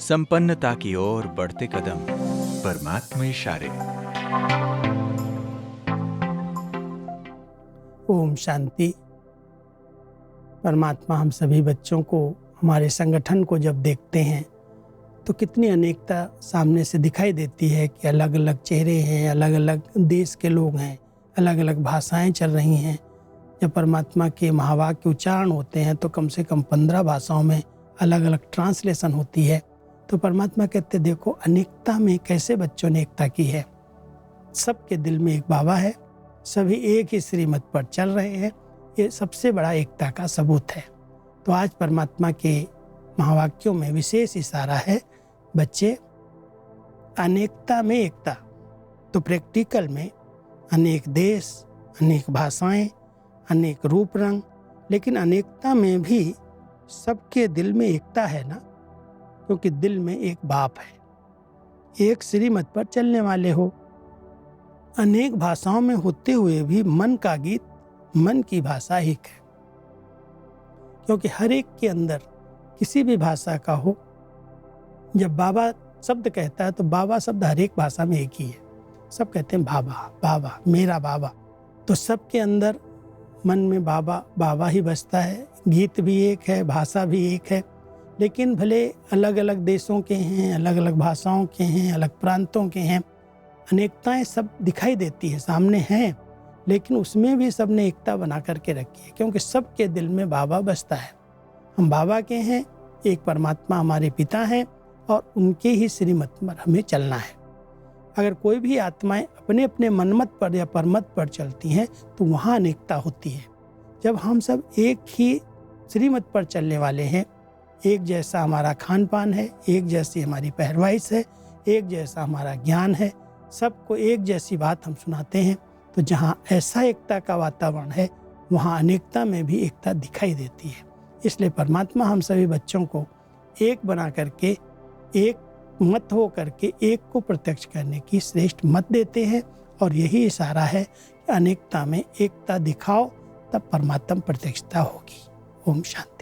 संपन्नता की ओर बढ़ते कदम, परमात्मा इशारे। ओम शांति। परमात्मा हम सभी बच्चों को, हमारे संगठन को जब देखते हैं तो कितनी अनेकता सामने से दिखाई देती है कि अलग अलग चेहरे हैं, अलग अलग देश के लोग हैं, अलग अलग भाषाएं चल रही हैं। जब परमात्मा के महावाक्य उच्चारण होते हैं तो कम से कम 15 भाषाओं में अलग अलग ट्रांसलेशन होती है। तो परमात्मा कहते देखो अनेकता में कैसे बच्चों ने एकता की है। सबके दिल में एक बाबा है, सभी एक ही श्रीमत पर चल रहे हैं। ये सबसे बड़ा एकता का सबूत है। तो आज परमात्मा के महावाक्यों में विशेष इशारा है, बच्चे अनेकता में एकता। तो प्रैक्टिकल में अनेक देश, अनेक भाषाएं, अनेक रूप रंग, लेकिन अनेकता में भी सबके दिल में एकता है ना, क्योंकि दिल में एक बाप है, एक श्रीमत पर चलने वाले हो। अनेक भाषाओं में होते हुए भी मन का गीत, मन की भाषा एक है, क्योंकि हर एक के अंदर किसी भी भाषा का हो। जब बाबा शब्द कहता है तो बाबा शब्द हर एक भाषा में एक ही है। सब कहते हैं बाबा बाबा, मेरा बाबा। तो सबके अंदर मन में बाबा बाबा ही बसता है। गीत भी एक है, भाषा भी एक है, लेकिन भले अलग अलग देशों के हैं, अलग अलग भाषाओं के हैं, अलग प्रांतों के हैं, अनेकताएं सब दिखाई देती है, सामने हैं, लेकिन उसमें भी सबने एकता बना करके रखी है, क्योंकि सबके दिल में बाबा बसता है। हम बाबा के हैं, एक परमात्मा हमारे पिता हैं और उनके ही श्रीमत पर हमें चलना है। अगर कोई भी आत्माएं अपने अपने मनमत पर या परमत पर चलती हैं तो वहाँ अनेकता होती है। जब हम सब एक ही श्रीमत पर चलने वाले हैं, एक जैसा हमारा खान पान है, एक जैसी हमारी पहरवाइश है, एक जैसा हमारा ज्ञान है, सबको एक जैसी बात हम सुनाते हैं, तो जहाँ ऐसा एकता का वातावरण है वहाँ अनेकता में भी एकता दिखाई देती है। इसलिए परमात्मा हम सभी बच्चों को एक बना करके, एक मत हो करके एक को प्रत्यक्ष करने की श्रेष्ठ मत देते हैं। और यही इशारा है कि अनेकता में एकता दिखाओ, तब परमात्मा प्रत्यक्षता होगी। ओम शांति।